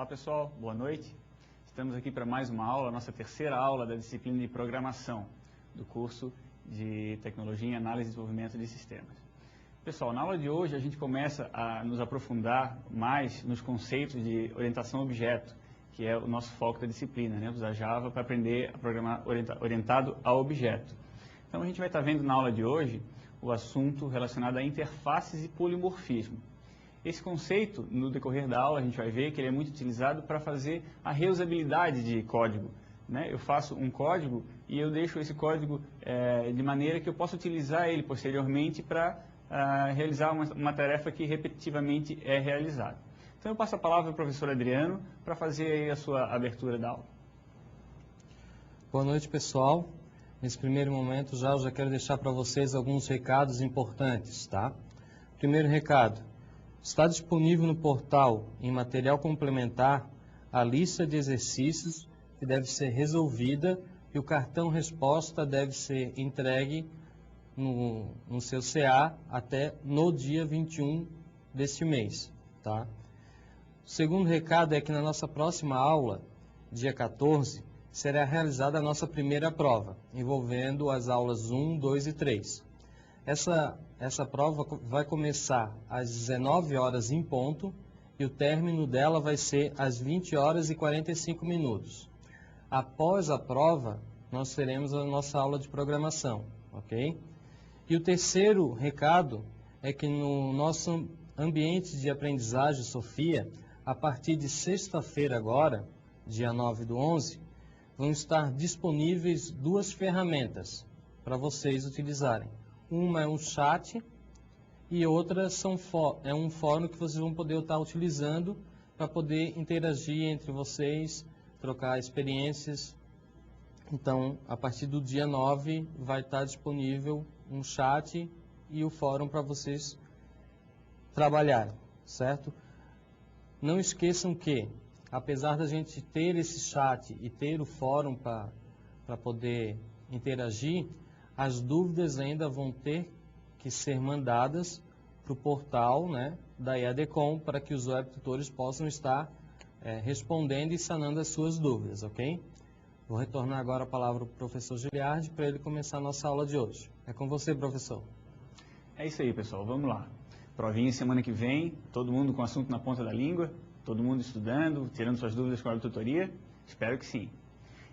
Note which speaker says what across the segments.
Speaker 1: Olá pessoal, boa noite. Estamos aqui para mais uma aula, nossa terceira aula da disciplina de programação do curso de Tecnologia em Análise e Desenvolvimento de Sistemas. Pessoal, na aula de hoje a gente começa a nos aprofundar mais nos conceitos de orientação a objeto, que é o nosso foco da disciplina, né? Usar Java para aprender a programar orientado a objeto. Então a gente vai estar vendo na aula de hoje o assunto relacionado a interfaces e polimorfismo. Esse conceito, no decorrer da aula, a gente vai ver que ele é muito utilizado para fazer a reusabilidade de código, né? Eu faço um código e eu deixo esse código de maneira que eu possa utilizar ele posteriormente para realizar uma tarefa que repetitivamente é realizada. Então eu passo a palavra ao professor Adriano para fazer aí a sua abertura da aula.
Speaker 2: Boa noite, pessoal. Nesse primeiro momento eu já quero deixar para vocês alguns recados importantes, tá? Primeiro recado: está disponível no portal, em material complementar, a lista de exercícios que deve ser resolvida e o cartão resposta deve ser entregue no seu CA até no dia 21 deste mês, tá? O segundo recado é que na nossa próxima aula, dia 14, será realizada a nossa primeira prova, envolvendo as aulas 1, 2 e 3. Essa prova vai começar às 19 horas em ponto e o término dela vai ser às 20 horas e 45 minutos. Após a prova, nós teremos a nossa aula de programação, ok? E o terceiro recado é que no nosso ambiente de aprendizagem Sofia, a partir de sexta-feira agora, dia 9/11, vão estar disponíveis duas ferramentas para vocês utilizarem. Uma é um chat e outra é um fórum que vocês vão poder estar utilizando para poder interagir entre vocês, trocar experiências. Então, a partir do dia 9 vai estar disponível um chat e o fórum para vocês trabalharem, certo? Não esqueçam que, apesar da gente ter esse chat e ter o fórum para poder interagir, as dúvidas ainda vão ter que ser mandadas para o portal, né, da EADCOM, para que os webtutores possam estar respondendo e sanando as suas dúvidas, ok? Vou retornar agora a palavra para o professor Giliardi para ele começar a nossa aula de hoje. É com você, professor.
Speaker 1: É isso aí, pessoal. Vamos lá. Provinha semana que vem, todo mundo com assunto na ponta da língua, todo mundo estudando, tirando suas dúvidas com a tutoria? Espero que sim.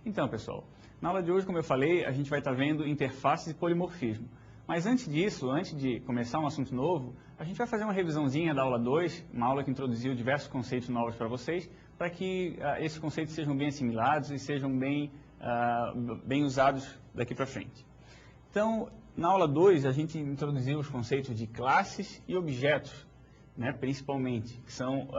Speaker 1: Então, pessoal, na aula de hoje, como eu falei, a gente vai estar vendo interfaces e polimorfismo. Mas antes disso, antes de começar um assunto novo, a gente vai fazer uma revisãozinha da aula 2, uma aula que introduziu diversos conceitos novos para vocês, para que esses conceitos sejam bem assimilados e sejam bem usados daqui para frente. Então, na aula 2, a gente introduziu os conceitos de classes e objetos, né, principalmente, que são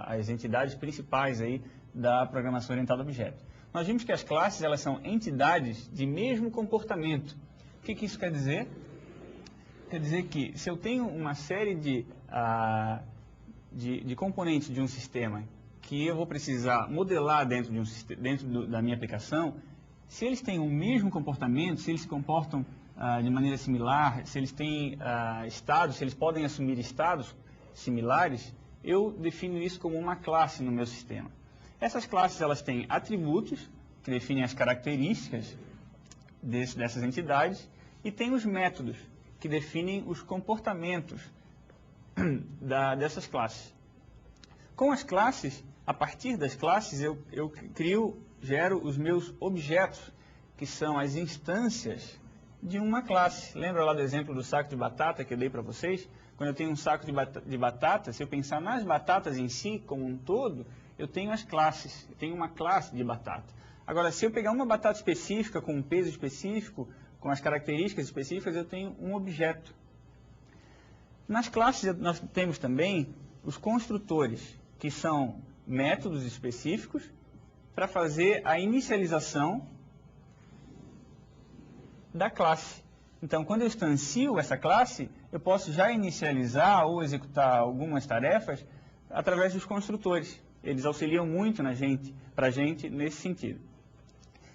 Speaker 1: as entidades principais aí da programação orientada a objeto. Nós vimos que as classes elas são entidades de mesmo comportamento. O que isso quer dizer? Quer dizer que se eu tenho uma série de componentes de um sistema que eu vou precisar modelar dentro da minha aplicação, se eles têm o mesmo comportamento, se eles se comportam de maneira similar, se eles têm estados, se eles podem assumir estados similares, eu defino isso como uma classe no meu sistema. Essas classes elas têm atributos que definem as características dessas entidades e tem os métodos que definem os comportamentos dessas classes. Com as classes, a partir das classes eu gero os meus objetos, que são as instâncias de uma classe. Lembra lá do exemplo do saco de batata que eu dei para vocês? Quando eu tenho um saco de batata, se eu pensar nas batatas em si, como um todo, eu tenho as classes, eu tenho uma classe de batata. Agora, se eu pegar uma batata específica, com um peso específico, com as características específicas, eu tenho um objeto. Nas classes, nós temos também os construtores, que são métodos específicos para fazer a inicialização da classe. Então, quando eu instancio essa classe, eu posso já inicializar ou executar algumas tarefas através dos construtores. Eles auxiliam muito para a gente nesse sentido.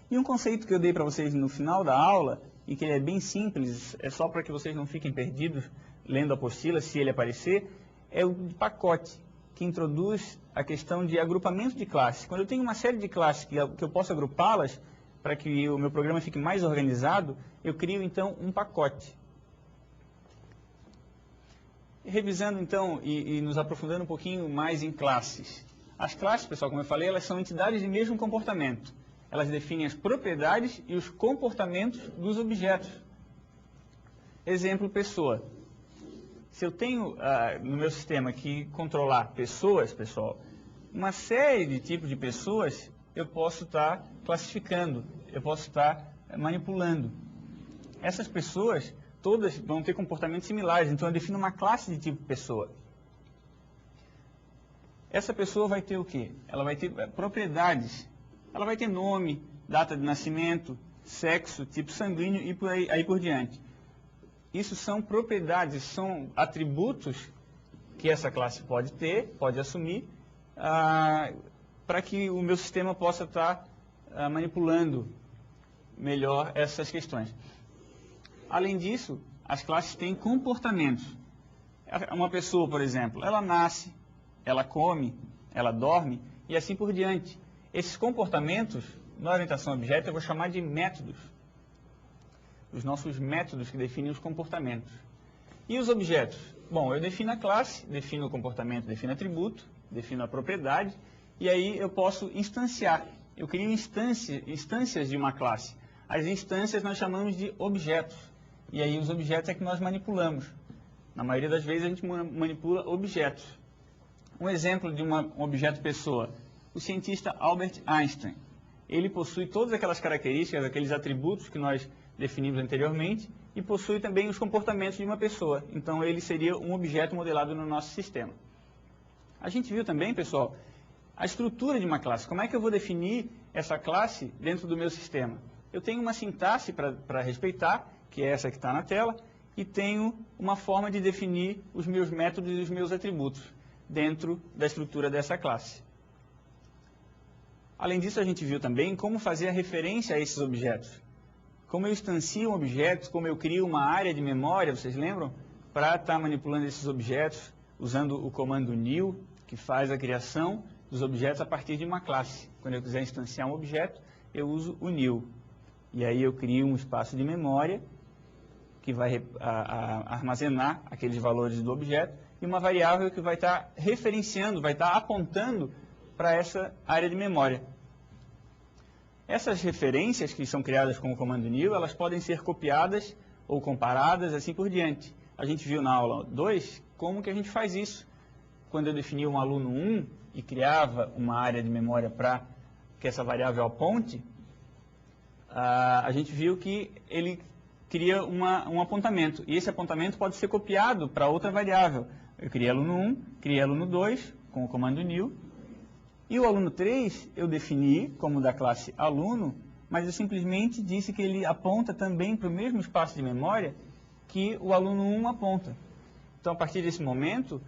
Speaker 1: E um conceito que eu dei para vocês no final da aula, e que ele é bem simples, é só para que vocês não fiquem perdidos lendo a apostila, se ele aparecer, é o de pacote. que introduz a questão de agrupamento de classes. Quando eu tenho uma série de classes que eu posso agrupá-las para que o meu programa fique mais organizado, eu crio então um pacote. Revisando então e nos aprofundando um pouquinho mais em classes. As classes, pessoal, como eu falei, elas são entidades de mesmo comportamento. Elas definem as propriedades e os comportamentos dos objetos. Exemplo, pessoa. Se eu tenho no meu sistema que controlar pessoas, pessoal, uma série de tipos de pessoas eu posso estar classificando, eu posso estar manipulando. Essas pessoas, todas vão ter comportamentos similares, então eu defino uma classe de tipo pessoa. Essa pessoa vai ter o quê? Ela vai ter propriedades. Ela vai ter nome, data de nascimento, sexo, tipo sanguíneo e aí por diante. Isso são propriedades, são atributos que essa classe pode ter, pode assumir, para que o meu sistema possa estar manipulando melhor essas questões. Além disso, as classes têm comportamentos. Uma pessoa, por exemplo, ela nasce, ela come, ela dorme e assim por diante. Esses comportamentos, na orientação a objeto, eu vou chamar de métodos. Os nossos métodos que definem os comportamentos. E os objetos? Bom, eu defino a classe, defino o comportamento, defino o atributo, defino a propriedade, e aí eu posso instanciar. Eu crio instâncias de uma classe. As instâncias nós chamamos de objetos. E aí os objetos é que nós manipulamos. Na maioria das vezes a gente manipula objetos. Um exemplo de um objeto pessoa, o cientista Albert Einstein. Ele possui todas aquelas características, aqueles atributos que nós definimos anteriormente, e possui também os comportamentos de uma pessoa. Então, ele seria um objeto modelado no nosso sistema. A gente viu também, pessoal, a estrutura de uma classe. Como é que eu vou definir essa classe dentro do meu sistema? Eu tenho uma sintaxe para respeitar, que é essa que está na tela, e tenho uma forma de definir os meus métodos e os meus atributos dentro da estrutura dessa classe. Além disso, a gente viu também como fazer a referência a esses objetos. Como eu instancio objetos, como eu crio uma área de memória, vocês lembram? Para estar manipulando esses objetos, usando o comando new, que faz a criação dos objetos a partir de uma classe. Quando eu quiser instanciar um objeto, eu uso o new. E aí eu crio um espaço de memória que vai armazenar aqueles valores do objeto e uma variável que vai estar referenciando, vai estar apontando para essa área de memória. Essas referências que são criadas com o comando new, elas podem ser copiadas ou comparadas, assim por diante. A gente viu na aula 2 como que a gente faz isso. Quando eu definia um aluno 1 e criava uma área de memória para que essa variável aponte, a gente viu que ele cria um apontamento. E esse apontamento pode ser copiado para outra variável. Eu criei aluno 1, criei aluno 2 com o comando new. E o aluno 3 eu defini como da classe aluno, mas eu simplesmente disse que ele aponta também para o mesmo espaço de memória que o aluno 1 aponta. Então, a partir desse momento,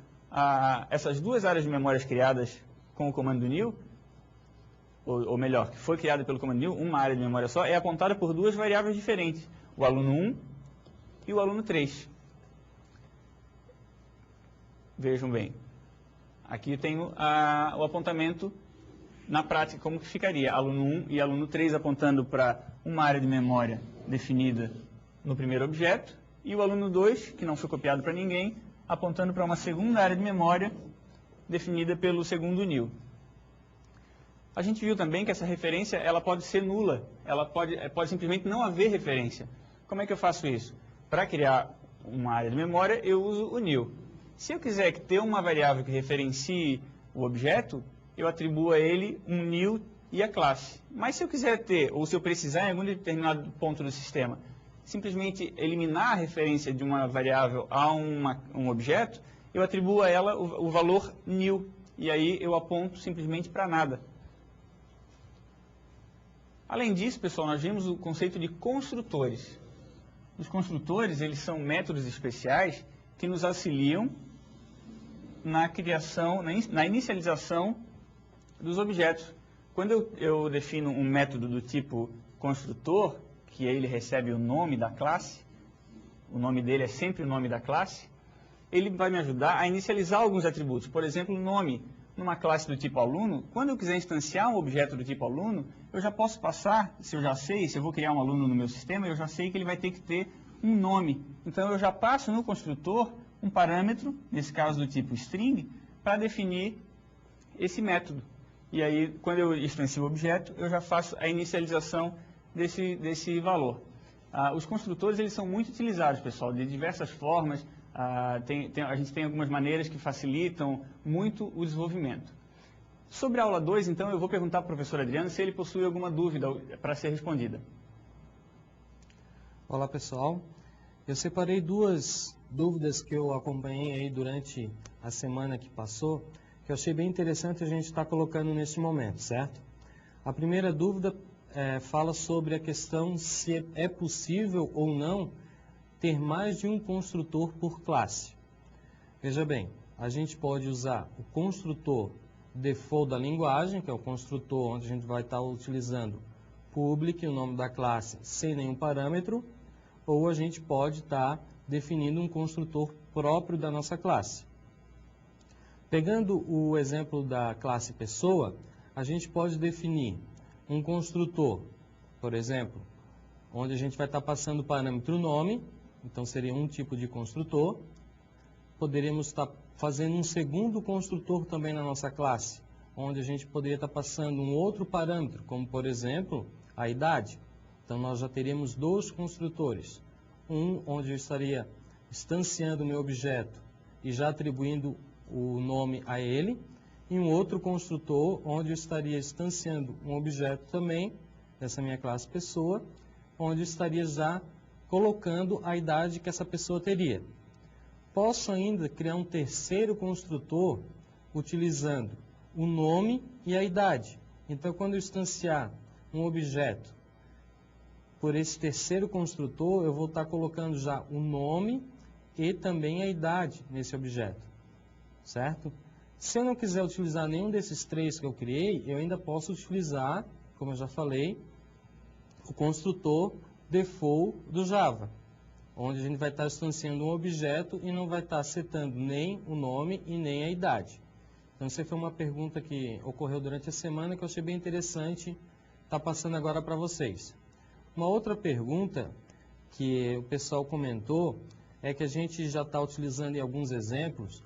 Speaker 1: essas duas áreas de memórias criadas com o comando new, ou melhor, que foi criada pelo comando new, uma área de memória só, é apontada por duas variáveis diferentes, o aluno 1 e o aluno 3. Vejam bem. Aqui eu tenho o apontamento na prática, como que ficaria. Aluno 1 e aluno 3 apontando para uma área de memória definida no primeiro objeto, e o aluno 2, que não foi copiado para ninguém, apontando para uma segunda área de memória definida pelo segundo new. A gente viu também que essa referência ela pode ser nula, ela pode simplesmente não haver referência. Como é que eu faço isso? Para criar uma área de memória, eu uso o new. Se eu quiser ter uma variável que referencie o objeto, eu atribuo a ele um new e a classe. Mas se eu quiser ter, ou se eu precisar em algum determinado ponto do sistema, simplesmente eliminar a referência de uma variável a um objeto, eu atribuo a ela o valor new. E aí eu aponto simplesmente para nada. Além disso, pessoal, nós vimos o conceito de construtores. Os construtores, eles são métodos especiais que nos auxiliam na criação, na inicialização dos objetos. Quando eu defino um método do tipo construtor, que ele recebe o nome da classe, o nome dele é sempre o nome da classe, ele vai me ajudar a inicializar alguns atributos. Por exemplo, o nome. Numa classe do tipo aluno, quando eu quiser instanciar um objeto do tipo aluno, eu já posso passar, se eu já sei, se eu vou criar um aluno no meu sistema, eu já sei que ele vai ter que ter um nome. Então, eu já passo no construtor um parâmetro, nesse caso do tipo string, para definir esse método. E aí, quando eu instancio o objeto, eu já faço a inicialização desse valor. Os construtores, eles são muito utilizados, pessoal, de diversas formas. A gente tem algumas maneiras que facilitam muito o desenvolvimento. Sobre a aula 2, então, eu vou perguntar para o professor Adriano se ele possui alguma dúvida para ser respondida.
Speaker 2: Olá, pessoal. Eu separei duas dúvidas que eu acompanhei aí durante a semana que passou, que eu achei bem interessante a gente estar colocando nesse momento, certo? A primeira dúvida fala sobre a questão se é possível ou não ter mais de um construtor por classe. Veja bem, a gente pode usar o construtor default da linguagem, que é o construtor onde a gente vai estar utilizando public, o nome da classe, sem nenhum parâmetro, ou a gente pode estar definindo um construtor próprio da nossa classe. Pegando o exemplo da classe pessoa, a gente pode definir um construtor, por exemplo, onde a gente vai estar passando o parâmetro nome, então seria um tipo de construtor. Poderíamos estar fazendo um segundo construtor também na nossa classe, onde a gente poderia estar passando um outro parâmetro, como por exemplo, a idade. Então nós já teríamos dois construtores. Um onde eu estaria instanciando o meu objeto e já atribuindo o nome a ele, e um outro construtor onde eu estaria instanciando um objeto também, dessa minha classe pessoa, onde eu estaria já colocando a idade que essa pessoa teria. Posso ainda criar um terceiro construtor utilizando o nome e a idade. Então, quando eu instanciar um objeto por esse terceiro construtor, eu vou estar colocando já o nome e também a idade nesse objeto, certo? Se eu não quiser utilizar nenhum desses três que eu criei, eu ainda posso utilizar, como eu já falei, o construtor default do Java, onde a gente vai estar instanciando um objeto e não vai estar setando nem o nome e nem a idade. Então, essa foi uma pergunta que ocorreu durante a semana que eu achei bem interessante estar passando agora para vocês. Uma outra pergunta que o pessoal comentou é que a gente já está utilizando em alguns exemplos,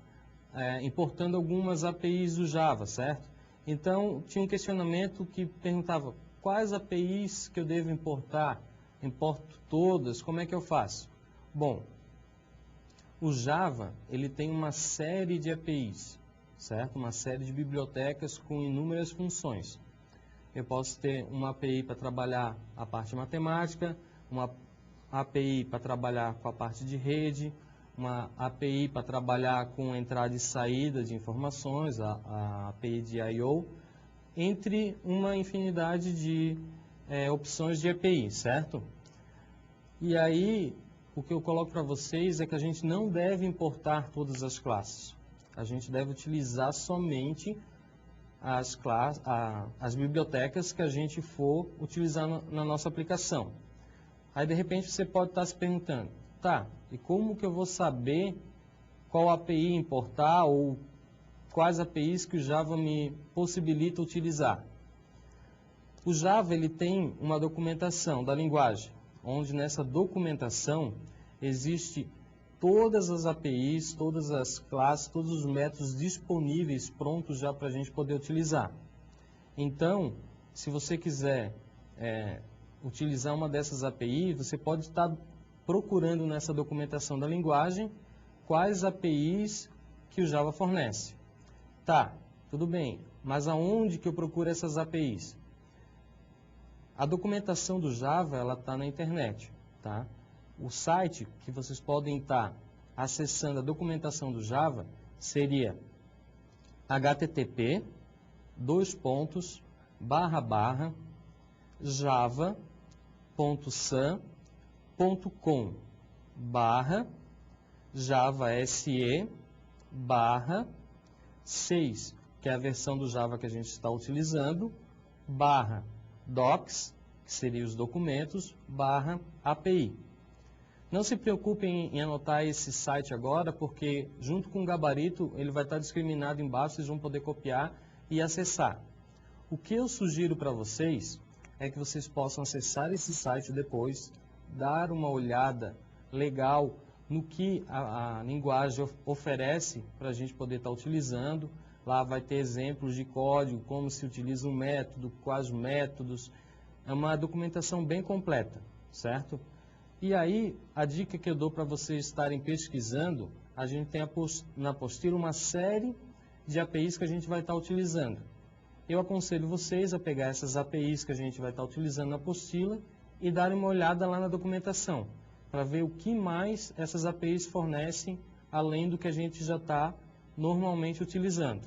Speaker 2: importando algumas APIs do Java, certo? Então, tinha um questionamento que perguntava quais APIs que eu devo importar? Importo todas, como é que eu faço? Bom, o Java, ele tem uma série de APIs, certo? Uma série de bibliotecas com inúmeras funções. Eu posso ter uma API para trabalhar a parte matemática, uma API para trabalhar com a parte de rede, uma API para trabalhar com entrada e saída de informações, a API de I/O, entre uma infinidade de opções de API, certo? E aí, o que eu coloco para vocês é que a gente não deve importar todas as classes. A gente deve utilizar somente as bibliotecas que a gente for utilizar na nossa aplicação. Aí, de repente, você pode estar se perguntando, tá, e como que eu vou saber qual API importar ou quais APIs que o Java me possibilita utilizar? O Java, ele tem uma documentação da linguagem, onde nessa documentação existe todas as APIs, todas as classes, todos os métodos disponíveis, prontos já para a gente poder utilizar. Então, se você quiser utilizar uma dessas APIs, você pode estar procurando nessa documentação da linguagem quais APIs que o Java fornece. Tá, tudo bem, mas aonde que eu procuro essas APIs? A documentação do Java, ela está na internet, tá? O site que vocês podem estar acessando a documentação do Java seria http://java.sun.com/javase/6, que é a versão do Java que a gente está utilizando, /docs, que seriam os documentos, /API. Não se preocupem em anotar esse site agora, porque junto com o gabarito ele vai estar discriminado embaixo, vocês vão poder copiar e acessar. O que eu sugiro para vocês é que vocês possam acessar esse site depois, dar uma olhada legal no que a linguagem oferece para a gente poder estar utilizando. Lá vai ter exemplos de código, como se utiliza um método, quais métodos. É uma documentação bem completa, certo? E aí, a dica que eu dou para vocês estarem pesquisando, a gente tem na apostila uma série de APIs que a gente vai estar utilizando. Eu aconselho vocês a pegar essas APIs que a gente vai estar utilizando na apostila e darem uma olhada lá na documentação, para ver o que mais essas APIs fornecem, além do que a gente já está normalmente utilizando.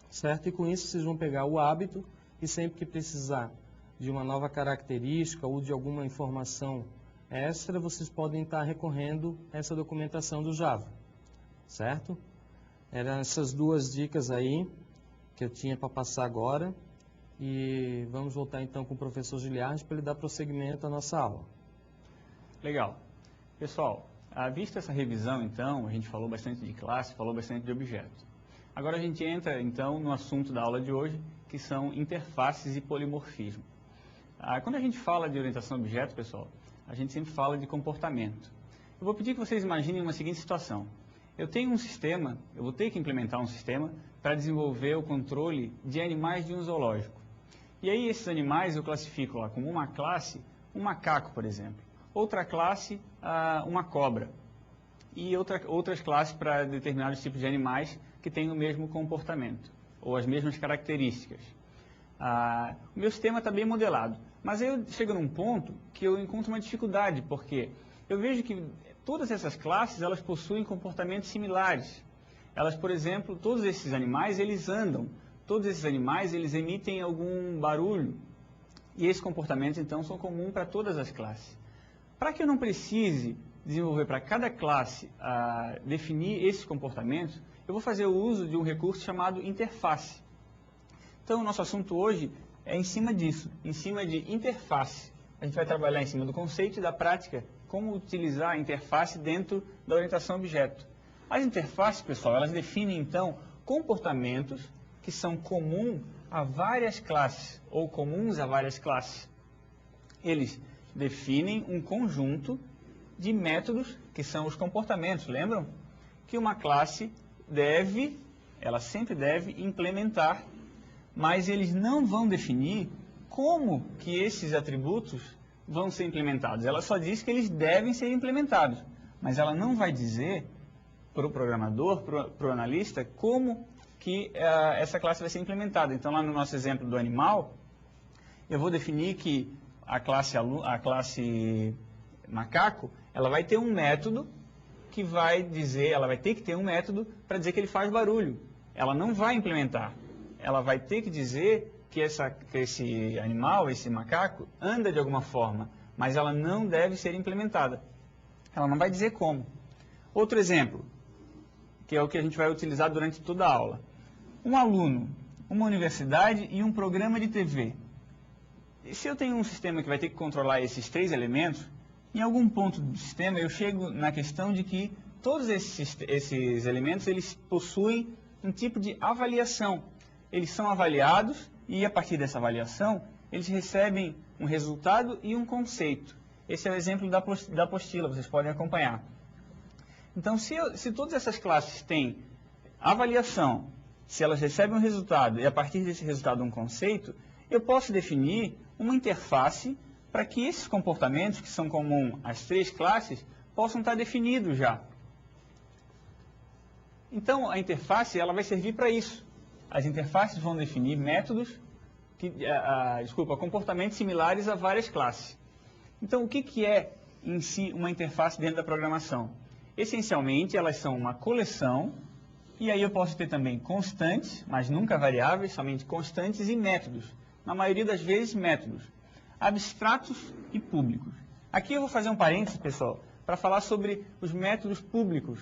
Speaker 2: Certo? E com isso vocês vão pegar o hábito e sempre que precisar de uma nova característica ou de alguma informação extra, vocês podem estar recorrendo a essa documentação do Java, certo? Eram essas duas dicas aí que eu tinha para passar agora e vamos voltar então com o professor Giliardi para ele dar prosseguimento à nossa aula.
Speaker 1: Legal. Pessoal, vista essa revisão então, a gente falou bastante de classe, falou bastante de objeto. Agora a gente entra então no assunto da aula de hoje, que são interfaces e polimorfismo. Quando a gente fala de orientação a objeto, pessoal, a gente sempre fala de comportamento. Eu vou pedir que vocês imaginem uma seguinte situação. Eu tenho um sistema, eu vou ter que implementar um sistema para desenvolver o controle de animais de um zoológico. E aí esses animais eu classifico lá como uma classe, um macaco, por exemplo. Outra classe, uma cobra. E outras classes para determinados tipos de animais que têm o mesmo comportamento, ou as mesmas características. O meu sistema está bem modelado. Mas aí eu chego num ponto que eu encontro uma dificuldade, porque eu vejo que todas essas classes, elas possuem comportamentos similares. Elas, por exemplo, todos esses animais, eles andam. Todos esses animais, eles emitem algum barulho. E esses comportamentos, então, são comuns para todas as classes. Para que eu não precise desenvolver para cada classe definir esses comportamentos, eu vou fazer o uso de um recurso chamado interface. Então, o nosso assunto hoje é em cima disso, em cima de interface. A gente vai trabalhar em cima do conceito e da prática, como utilizar a interface dentro da orientação a objeto. As interfaces, pessoal, elas definem, então, comportamentos que são comuns a várias classes, ou comuns a várias classes. Eles definem um conjunto de métodos, que são os comportamentos, lembram? Que uma classe ela sempre deve implementar, mas eles não vão definir como que esses atributos vão ser implementados. Ela só diz que eles devem ser implementados, mas ela não vai dizer para o programador, para o analista, como que essa classe vai ser implementada. Então, lá no nosso exemplo do animal, eu vou definir que a classe macaco, ela vai ter um método que vai dizer, ela vai ter que ter um método para dizer que ele faz barulho. Ela não vai implementar. Ela vai ter que dizer que esse animal, esse macaco, anda de alguma forma, mas ela não deve ser implementada. Ela não vai dizer como. Outro exemplo, que é o que a gente vai utilizar durante toda a aula. Um aluno, uma universidade e um programa de TV. E se eu tenho um sistema que vai ter que controlar esses três elementos, em algum ponto do sistema eu chego na questão de que todos esses elementos eles possuem um tipo de avaliação. Eles são avaliados e, a partir dessa avaliação, eles recebem um resultado e um conceito. Esse é o exemplo da apostila, vocês podem acompanhar. Então, se todas essas classes têm avaliação, se elas recebem um resultado e, a partir desse resultado, um conceito, eu posso definir uma interface para que esses comportamentos, que são comuns às três classes, possam estar definidos já. Então, a interface ela vai servir para isso. As interfaces vão definir métodos, comportamentos similares a várias classes. Então, o que é em si uma interface dentro da programação? Essencialmente, elas são uma coleção, e aí eu posso ter também constantes, mas nunca variáveis, somente constantes e métodos. Na maioria das vezes, métodos abstratos e públicos. Aqui eu vou fazer um parênteses, pessoal, para falar sobre os métodos públicos.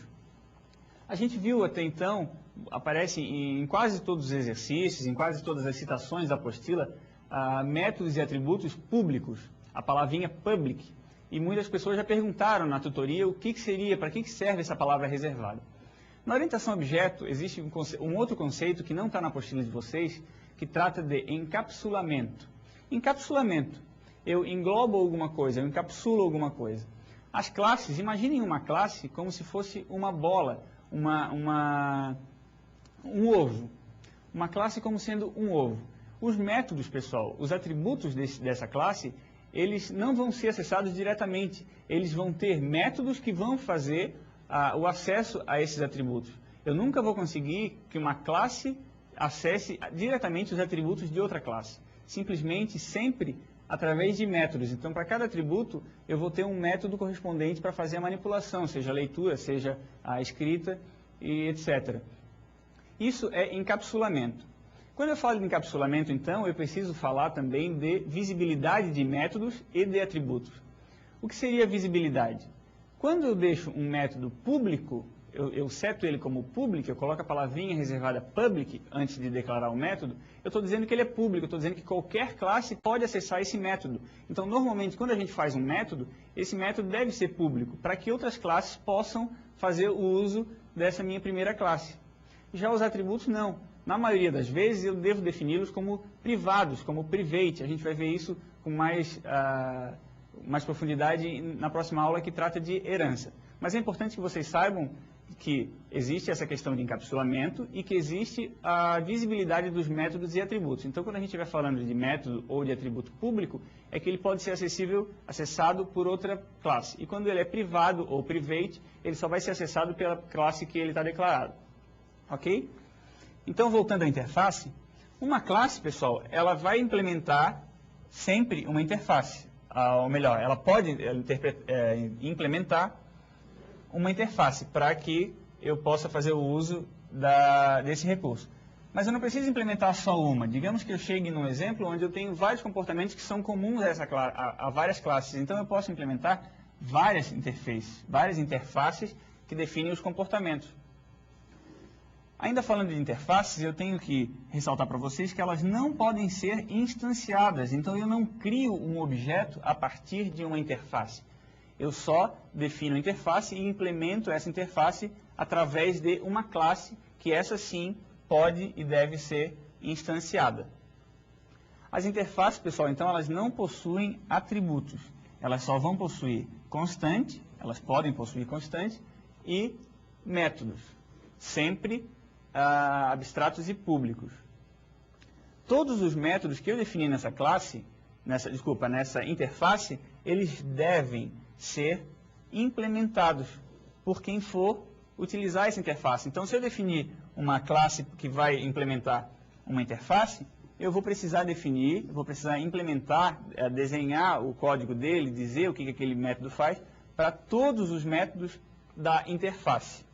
Speaker 1: A gente viu até então, aparece em quase todos os exercícios, em quase todas as citações da apostila, métodos e atributos públicos, a palavrinha public. e muitas pessoas já perguntaram na tutoria o que seria, para que serve essa palavra reservada. Na orientação a objeto, existe um outro conceito que não está na apostila de vocês, que trata de encapsulamento. Encapsulamento. Eu englobo alguma coisa, eu encapsulo alguma coisa. As classes, imaginem uma classe como se fosse uma bola, um ovo. Uma classe como sendo um ovo. Os métodos, pessoal, os atributos dessa classe, eles não vão ser acessados diretamente. Eles vão ter métodos que vão fazer o acesso a esses atributos. Eu nunca vou conseguir que uma classe acesse diretamente os atributos de outra classe. Simplesmente, sempre, através de métodos. Então, para cada atributo, eu vou ter um método correspondente para fazer a manipulação, seja a leitura, seja a escrita, e etc. Isso é encapsulamento. Quando eu falo de encapsulamento, então, eu preciso falar também de visibilidade de métodos e de atributos. O que seria visibilidade? Quando eu deixo um método público, eu seto ele como public, eu coloco a palavrinha reservada public antes de declarar o método, eu estou dizendo que ele é público, eu estou dizendo que qualquer classe pode acessar esse método. Então, normalmente, quando a gente faz um método, esse método deve ser público, para que outras classes possam fazer o uso dessa minha primeira classe. Já os atributos, não. Na maioria das vezes, eu devo defini-los como privados, como private. A gente vai ver isso com mais profundidade na próxima aula, que trata de herança. Mas é importante que vocês saibam que existe essa questão de encapsulamento e que existe a visibilidade dos métodos e atributos. Então, quando a gente estiver falando de método ou de atributo público, é que ele pode ser acessado por outra classe. E quando ele é privado ou private, ele só vai ser acessado pela classe que ele está declarado. Ok? Então, voltando à interface, uma classe, pessoal, ela vai implementar sempre uma interface. Ou melhor, ela pode implementar uma interface para que eu possa fazer o uso desse recurso. Mas eu não preciso implementar só uma. Digamos que eu chegue num exemplo onde eu tenho vários comportamentos que são comuns a várias classes. Então, eu posso implementar várias interfaces que definem os comportamentos. Ainda falando de interfaces, eu tenho que ressaltar para vocês que elas não podem ser instanciadas. Então, eu não crio um objeto a partir de uma interface. Eu só defino a interface e implemento essa interface através de uma classe que essa sim pode e deve ser instanciada. As interfaces, pessoal, então, elas não possuem atributos. Elas só vão possuir constante, elas podem possuir constante, e métodos, sempre abstratos e públicos. Todos os métodos que eu defini nessa classe, nessa interface, eles devem ser implementados por quem for utilizar essa interface. Então, se eu definir uma classe que vai implementar uma interface, eu vou precisar definir, vou precisar implementar, desenhar o código dele, dizer o que aquele método faz, para todos os métodos da interface.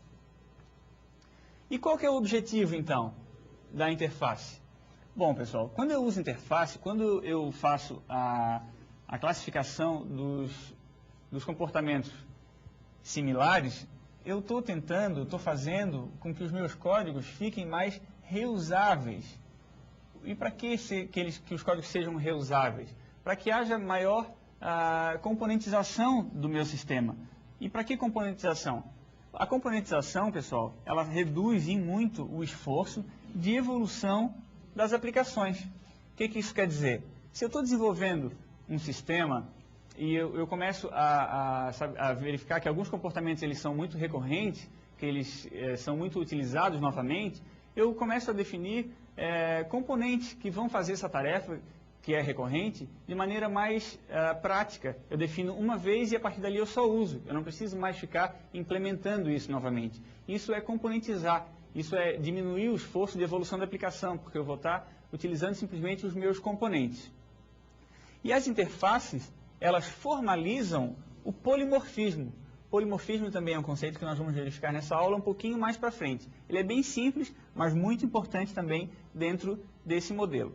Speaker 1: E qual que é o objetivo, então, da interface? Bom, pessoal, quando eu uso interface, quando eu faço a classificação dos comportamentos similares, eu estou fazendo com que os meus códigos fiquem mais reusáveis. E para que os códigos sejam reusáveis? Para que haja maior componentização do meu sistema. E para que componentização? A componentização, pessoal, ela reduz em muito o esforço de evolução das aplicações. O que isso quer dizer? Se eu estou desenvolvendo um sistema e eu começo a verificar que alguns comportamentos eles são muito recorrentes, que eles são muito utilizados novamente, eu começo a definir componentes que vão fazer essa tarefa, que é recorrente, de maneira mais prática. Eu defino uma vez e a partir dali eu só uso. Eu não preciso mais ficar implementando isso novamente. Isso é componentizar. Isso é diminuir o esforço de evolução da aplicação, porque eu vou estar utilizando simplesmente os meus componentes. E as interfaces, elas formalizam o polimorfismo. Polimorfismo também é um conceito que nós vamos verificar nessa aula um pouquinho mais para frente. Ele é bem simples, mas muito importante também dentro desse modelo.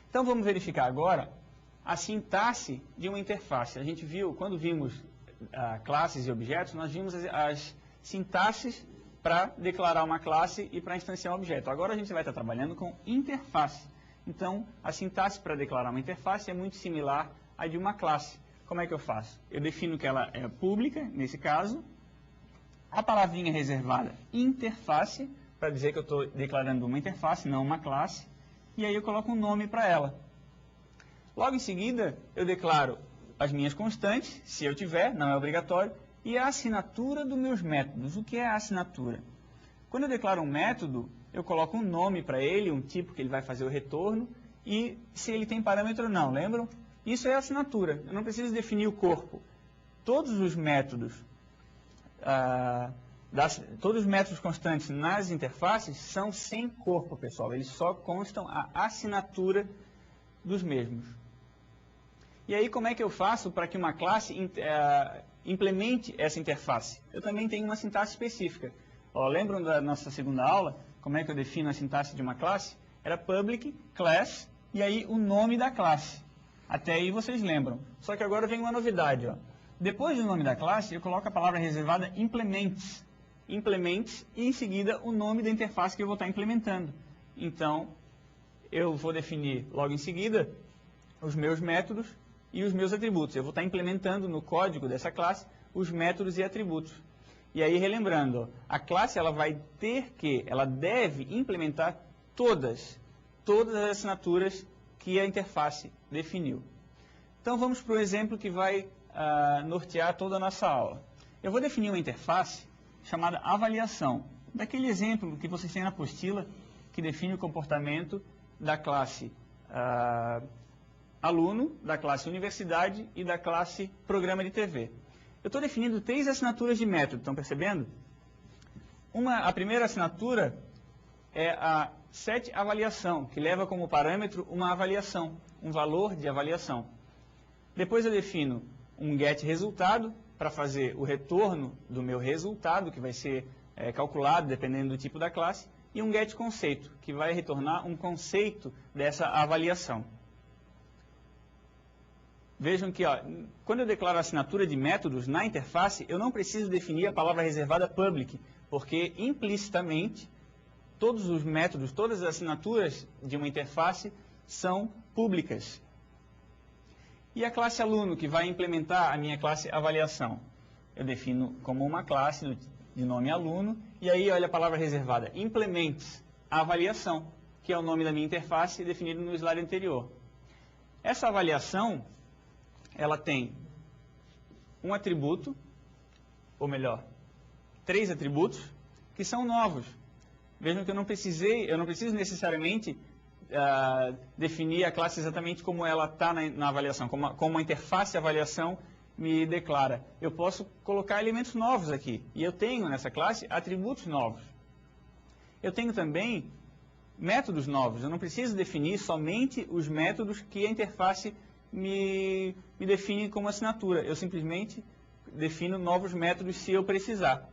Speaker 1: Então, vamos verificar agora a sintaxe de uma interface. A gente viu, quando vimos classes e objetos, nós vimos as sintaxes para declarar uma classe e para instanciar um objeto. Agora a gente vai estar trabalhando com interface. Então, a sintaxe para declarar uma interface é muito similar à de uma classe. como é que eu faço? Eu defino que ela é pública, nesse caso, a palavrinha reservada interface, para dizer que eu estou declarando uma interface, não uma classe, e aí eu coloco um nome para ela. Logo em seguida, eu declaro as minhas constantes, se eu tiver, não é obrigatório, e a assinatura dos meus métodos. O que é a assinatura? Quando eu declaro um método, eu coloco um nome para ele, um tipo que ele vai fazer o retorno, e se ele tem parâmetro ou não, lembram? Isso é a assinatura. Eu não preciso definir o corpo. Todos os métodos, todos os métodos constantes nas interfaces são sem corpo, pessoal. Eles só constam a assinatura dos mesmos. E aí, como é que eu faço para que uma classe implemente essa interface? Eu também tenho uma sintaxe específica. Ó, lembram da nossa segunda aula? Como é que eu defino a sintaxe de uma classe? Era public, class, e aí o nome da classe. Até aí vocês lembram. Só que agora vem uma novidade. Ó. Depois do nome da classe, eu coloco a palavra reservada implements. Implements e em seguida o nome da interface que eu vou estar implementando. Então, eu vou definir logo em seguida os meus métodos e os meus atributos. Eu vou estar implementando no código dessa classe os métodos e atributos. E aí, relembrando, a classe ela deve implementar todas as assinaturas que a interface definiu. Então, vamos para o exemplo que vai nortear toda a nossa aula. Eu vou definir uma interface chamada avaliação. Daquele exemplo que vocês têm na apostila, que define o comportamento da classe aluno, da classe universidade e da classe programa de TV. Eu estou definindo 3 assinaturas de método, estão percebendo? A primeira assinatura é a setAvaliação, que leva como parâmetro uma avaliação, um valor de avaliação. Depois eu defino um getResultado para fazer o retorno do meu resultado, que vai ser calculado dependendo do tipo da classe, e um getConceito, que vai retornar um conceito dessa avaliação. Vejam que, ó, quando eu declaro a assinatura de métodos na interface, eu não preciso definir a palavra reservada public, porque implicitamente todos os métodos, todas as assinaturas de uma interface são públicas. E a classe aluno, que vai implementar a minha classe avaliação? Eu defino como uma classe de nome aluno, e aí olha a palavra reservada, implements, a avaliação, que é o nome da minha interface definido no slide anterior. Essa avaliação, ela tem um atributo, ou melhor, 3 atributos, que são novos. Vejam que eu não preciso necessariamente definir a classe exatamente como ela está na avaliação, como a interface avaliação me declara. Eu posso colocar elementos novos aqui, e eu tenho nessa classe atributos novos. Eu tenho também métodos novos, eu não preciso definir somente os métodos que a interface me define como assinatura. Eu simplesmente defino novos métodos se eu precisar.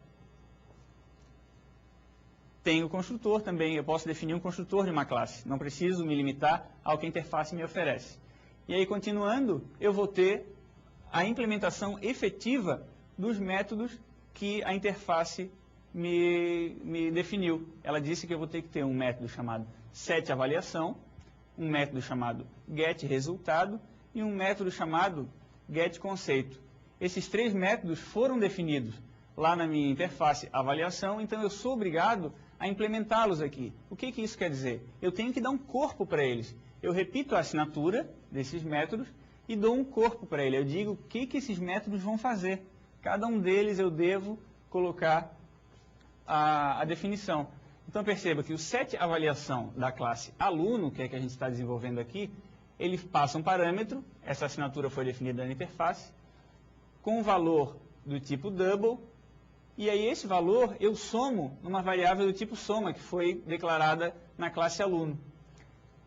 Speaker 1: Tenho o construtor também, eu posso definir um construtor de uma classe. Não preciso me limitar ao que a interface me oferece. E aí, continuando, eu vou ter a implementação efetiva dos métodos que a interface me definiu. Ela disse que eu vou ter que ter um método chamado setAvaliação, um método chamado getResultado e um método chamado getConceito. Esses 3 métodos foram definidos lá na minha interface avaliação, então eu sou obrigado a implementá-los aqui. O que isso quer dizer? Eu tenho que dar um corpo para eles. Eu repito a assinatura desses métodos e dou um corpo para ele. Eu digo o que esses métodos vão fazer. Cada um deles eu devo colocar a definição. Então perceba que o setAvaliação da classe aluno, que é que a gente está desenvolvendo aqui, ele passa um parâmetro, essa assinatura foi definida na interface, com um valor do tipo double, e aí esse valor eu somo numa variável do tipo soma, que foi declarada na classe aluno.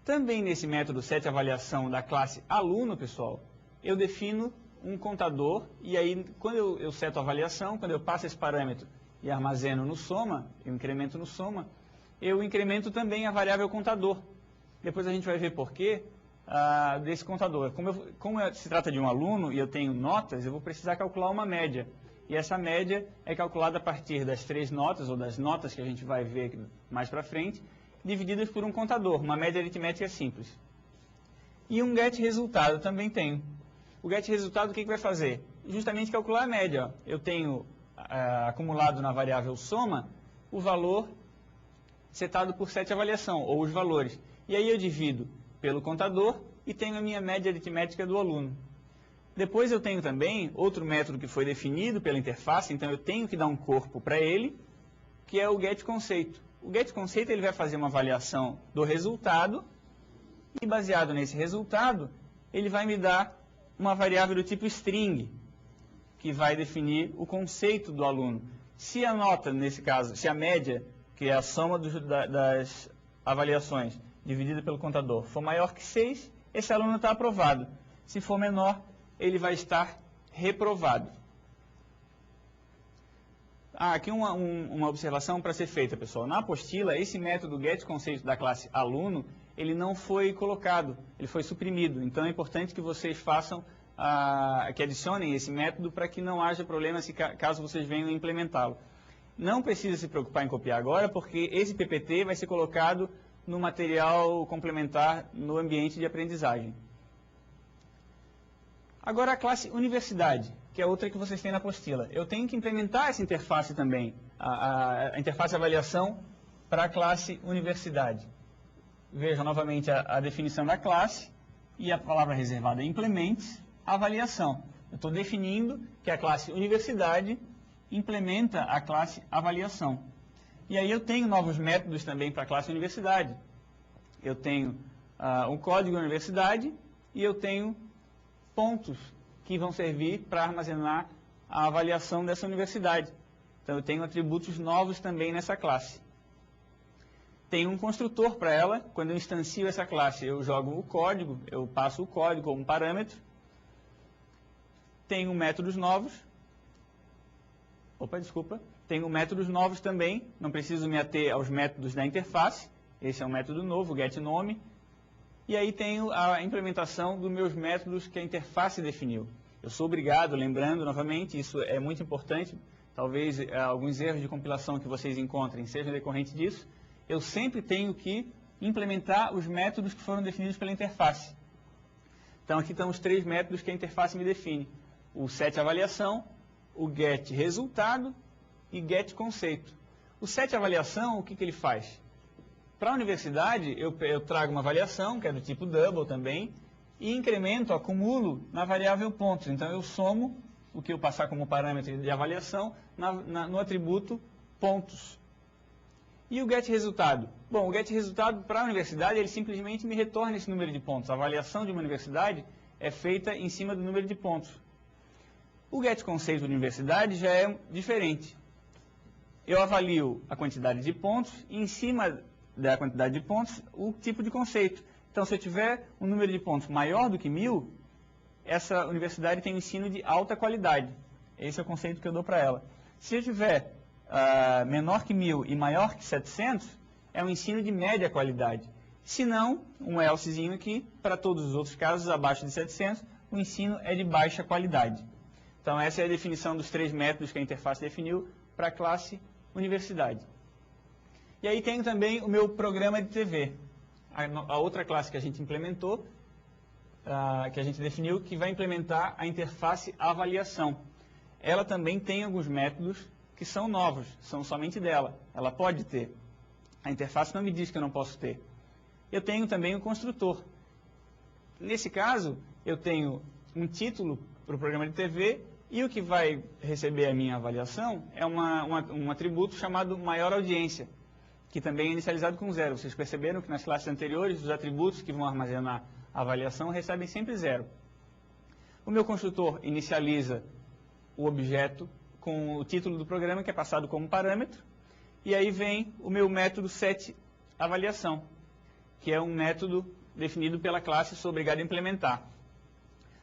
Speaker 1: Também nesse método setAvaliação da classe aluno, pessoal, eu defino um contador, e aí quando eu seto a avaliação, quando eu passo esse parâmetro e armazeno no soma, eu incremento no soma, eu incremento também a variável contador. Depois a gente vai ver por quê desse contador. Como se trata de um aluno e eu tenho notas, eu vou precisar calcular uma média. E essa média é calculada a partir das 3 notas, ou das notas que a gente vai ver mais para frente, divididas por um contador, uma média aritmética simples. E um getResultado também tenho. O getResultado, o que vai fazer? Justamente calcular a média. Ó. Eu tenho acumulado na variável soma o valor setado por setAvaliação, ou os valores. E aí eu divido pelo contador e tenho a minha média aritmética do aluno. Depois eu tenho também outro método que foi definido pela interface, então eu tenho que dar um corpo para ele, que é o getConceito. O getConceito ele vai fazer uma avaliação do resultado e baseado nesse resultado, ele vai me dar uma variável do tipo string, que vai definir o conceito do aluno. Se a nota, nesse caso, se a média, que é a soma das avaliações dividida pelo contador, for maior que 6, esse aluno está aprovado. Se for menor, ele vai estar reprovado. Aqui uma observação para ser feita, pessoal. Na apostila, esse método getConceito da classe aluno, ele não foi colocado, ele foi suprimido. Então é importante que vocês façam, que adicionem esse método para que não haja problema caso vocês venham implementá-lo. Não precisa se preocupar em copiar agora, porque esse PPT vai ser colocado no material complementar no ambiente de aprendizagem. Agora a classe universidade, que é outra que vocês têm na apostila. Eu tenho que implementar essa interface também, a interface avaliação para a classe universidade. Vejam novamente a definição da classe e a palavra reservada é implements, avaliação. Eu estou definindo que a classe universidade implementa a classe avaliação. E aí eu tenho novos métodos também para a classe universidade. Eu tenho um código universidade e eu tenho pontos que vão servir para armazenar a avaliação dessa universidade. Então eu tenho atributos novos também nessa classe. Tenho um construtor para ela. Quando eu instancio essa classe, eu jogo o código, eu passo o código como parâmetro. Tenho métodos novos. Tenho métodos novos também, não preciso me ater aos métodos da interface. Esse é um método novo, o getNome. E aí tenho a implementação dos meus métodos que a interface definiu. Eu sou obrigado, lembrando novamente, isso é muito importante, talvez alguns erros de compilação que vocês encontrem sejam decorrentes disso, eu sempre tenho que implementar os métodos que foram definidos pela interface. Então aqui estão os 3 métodos que a interface me define. O setAvaliação, o getResultado e getConceito. O setAvaliação, o que ele faz? Para a universidade, eu trago uma avaliação, que é do tipo double também, e incremento, acumulo na variável pontos. Então eu somo o que eu passar como parâmetro de avaliação no atributo pontos. E o getResultado? Bom, o getResultado para a universidade, ele simplesmente me retorna esse número de pontos. A avaliação de uma universidade é feita em cima do número de pontos. O getConceito da universidade já é diferente. Eu avalio a quantidade de pontos e em cima da quantidade de pontos, o tipo de conceito. Então, se eu tiver um número de pontos maior do que 1000, essa universidade tem um ensino de alta qualidade. Esse é o conceito que eu dou para ela. Se eu tiver menor que 1000 e maior que 700, é um ensino de média qualidade. Se não, um elsezinho aqui, para todos os outros casos abaixo de 700, o ensino é de baixa qualidade. Então, essa é a definição dos 3 métodos que a interface definiu para a classe universidade. E aí tenho também o meu programa de TV, a outra classe que a gente implementou, que a gente definiu, que vai implementar a interface avaliação. Ela também tem alguns métodos que são novos, são somente dela. Ela pode ter. A interface não me diz que eu não posso ter. Eu tenho também o construtor. Nesse caso, eu tenho um título para o programa de TV e o que vai receber a minha avaliação é um atributo chamado maior audiência, que também é inicializado com 0. Vocês perceberam que nas classes anteriores, os atributos que vão armazenar a avaliação recebem sempre 0. O meu construtor inicializa o objeto com o título do programa, que é passado como parâmetro, e aí vem o meu método setAvaliação, que é um método definido pela classe, sou obrigado a implementar.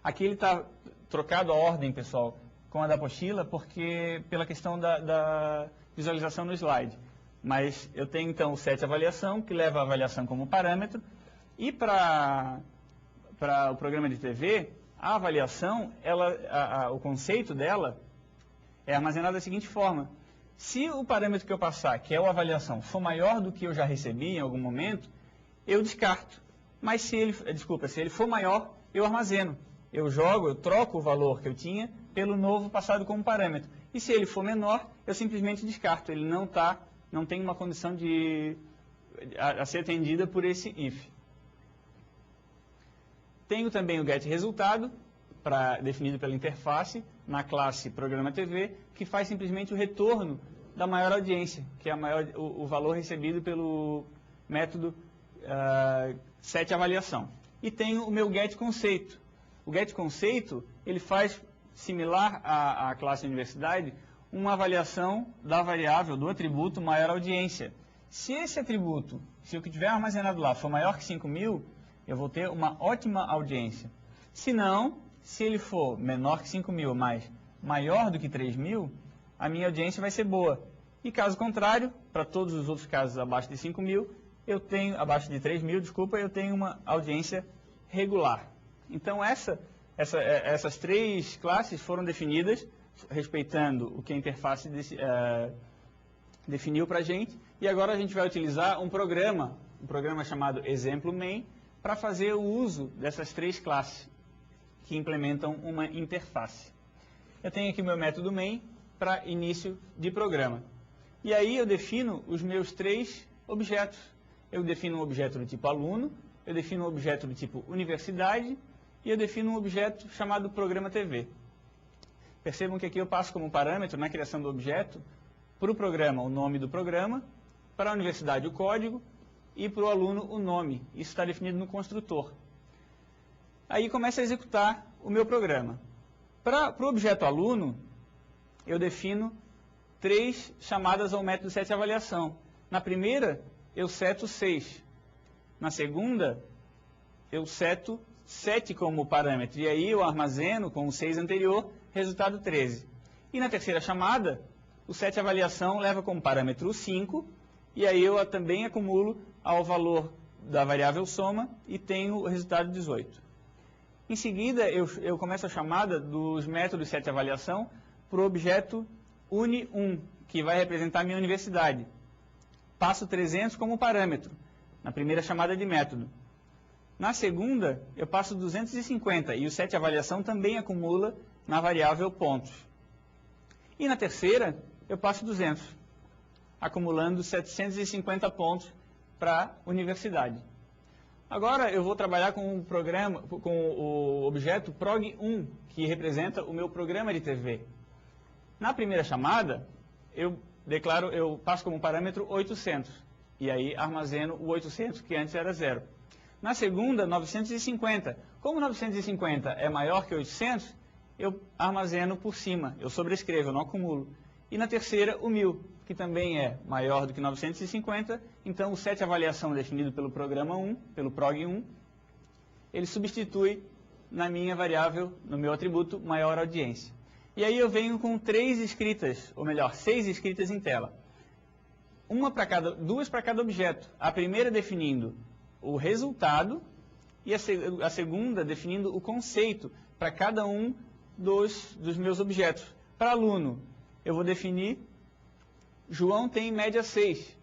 Speaker 1: Aqui ele está trocado a ordem, pessoal, com a da apostila, porque pela questão da visualização no slide. Mas eu tenho, então, o setAvaliação, que leva a avaliação como parâmetro. E para o programa de TV, a avaliação, o conceito dela é armazenado da seguinte forma. Se o parâmetro que eu passar, que é a avaliação, for maior do que eu já recebi em algum momento, eu descarto. Mas se ele for maior, eu armazeno. eu troco o valor que eu tinha pelo novo passado como parâmetro. E se ele for menor, eu simplesmente descarto. Ele não tem uma condição a ser atendida por esse if. Tenho também o getResultado, definido pela interface, na classe Programa TV, que faz simplesmente o retorno da maior audiência, que é o valor recebido pelo método setAvaliação. E tenho o meu getConceito. O getConceito, ele faz, similar à classe Universidade, uma avaliação da variável, do atributo maior audiência. Se esse atributo, se o que tiver armazenado lá for maior que 5.000, eu vou ter uma ótima audiência. Se não, se ele for menor que 5.000, mas maior do que 3.000, a minha audiência vai ser boa. E caso contrário, para todos os outros casos abaixo de 5.000, abaixo de 3.000, desculpa, eu tenho uma audiência regular. Então essas três classes foram definidas, respeitando o que a interface definiu para a gente, e agora a gente vai utilizar um programa chamado exemplo main, para fazer o uso dessas três classes, que implementam uma interface. Eu tenho aqui o meu método main para início de programa. E aí eu defino os meus três objetos. Eu defino um objeto do tipo aluno, eu defino um objeto do tipo universidade, e eu defino um objeto chamado programa TV. Percebam que aqui eu passo como parâmetro, na criação do objeto, para o programa o nome do programa, para a universidade o código, e para o aluno o nome. Isso está definido no construtor. Aí começa a executar o meu programa. Para o objeto aluno, eu defino três chamadas ao método setAvaliação. Na primeira, eu seto 6. Na segunda, eu seto 7 como parâmetro. E aí eu armazeno com o 6 anterior, resultado 13. E na terceira chamada, o setAvaliação leva como parâmetro o 5, e aí eu também acumulo ao valor da variável soma e tenho o resultado 18. Em seguida, eu começo a chamada dos métodos setAvaliação para o objeto uni1, que vai representar a minha universidade. Passo 300 como parâmetro, na primeira chamada de método. Na segunda, eu passo 250, e o setAvaliação também acumula na variável pontos. E na terceira, eu passo 200, acumulando 750 pontos para a universidade. Agora eu vou trabalhar com o objeto prog1, que representa o meu programa de TV. Na primeira chamada, eu passo como parâmetro 800, e aí armazeno o 800, que antes era 0. Na segunda, 950. Como 950 é maior que 800, eu armazeno por cima, eu sobrescrevo, eu não acumulo. E na terceira, o 1000, que também é maior do que 950, então o setAvaliação definido pelo programa 1, pelo prog1, ele substitui na minha variável, no meu atributo, maior audiência. E aí eu venho com 3 escritas, ou melhor, 6 escritas em tela. Duas para cada objeto. A primeira definindo o resultado e a segunda definindo o conceito para cada um dos meus objetos. Para aluno, eu vou definir João tem média 6,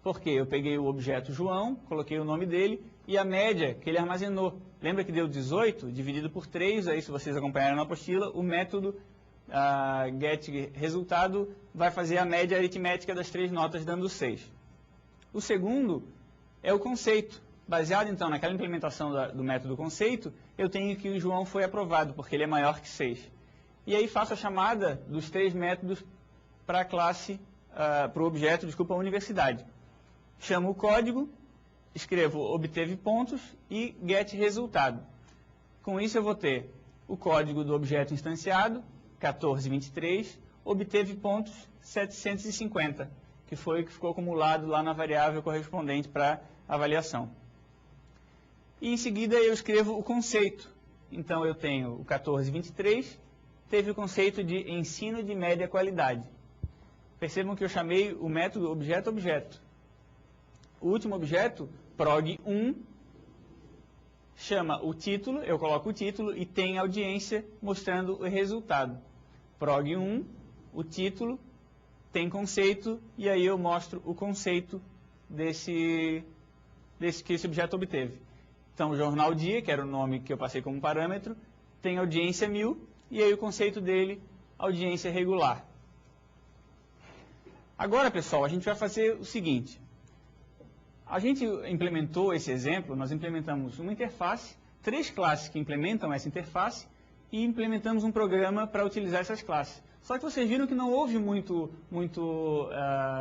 Speaker 1: porque eu peguei o objeto João, coloquei o nome dele e a média que ele armazenou. Lembra que deu 18 dividido por 3, aí se vocês acompanharam na apostila, o método getResultado vai fazer a média aritmética das 3 notas, dando 6. O segundo é o conceito. Baseado então naquela implementação do método conceito, eu tenho que o João foi aprovado, porque ele é maior que 6. E aí faço a chamada dos 3 métodos para a classe, para o objeto, universidade. Chamo o código, escrevo obteve pontos e getResultado. Com isso eu vou ter o código do objeto instanciado, 1423, obteve pontos 750, que foi o que ficou acumulado lá na variável correspondente para avaliação. E em seguida eu escrevo o conceito. Então eu tenho o 1423, teve o conceito de ensino de média qualidade. Percebam que eu chamei o método objeto-objeto. O último objeto, prog1, chama o título, eu coloco o título e tem audiência mostrando o resultado. Prog1, o título, tem conceito e aí eu mostro o conceito que esse objeto obteve. Então, o jornal dia, que era o nome que eu passei como parâmetro, tem audiência 1000, e aí o conceito dele, audiência regular. Agora, pessoal, a gente vai fazer o seguinte. A gente implementou esse exemplo, nós implementamos uma interface, 3 classes que implementam essa interface, e implementamos um programa para utilizar essas classes. Só que vocês viram que não houve muito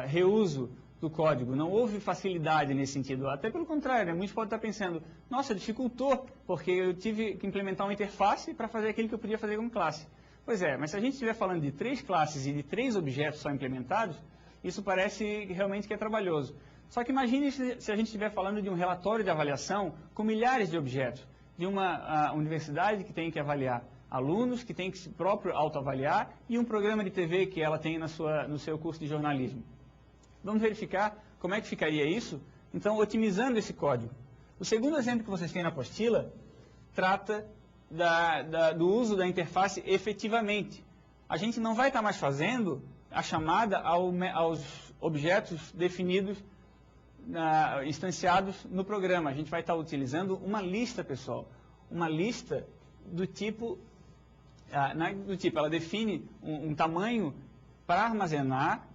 Speaker 1: reuso do código, não houve facilidade nesse sentido. Até pelo contrário, né? Muitos podem estar pensando, nossa, dificultou, porque eu tive que implementar uma interface para fazer aquilo que eu podia fazer como classe. Pois é, mas se a gente estiver falando de 3 classes e de 3 objetos só implementados, isso parece realmente que é trabalhoso. Só que imagine se a gente estiver falando de um relatório de avaliação com milhares de objetos, de uma universidade que tem que avaliar alunos, que tem que se próprio autoavaliar, e um programa de TV que ela tem no seu curso de jornalismo. Vamos verificar como é que ficaria isso? Então, otimizando esse código. O segundo exemplo que vocês têm na apostila trata do uso da interface efetivamente. A gente não vai estar mais fazendo a chamada aos objetos definidos, instanciados no programa. A gente vai estar utilizando uma lista, pessoal. Uma lista do tipo, ela define um tamanho para armazenar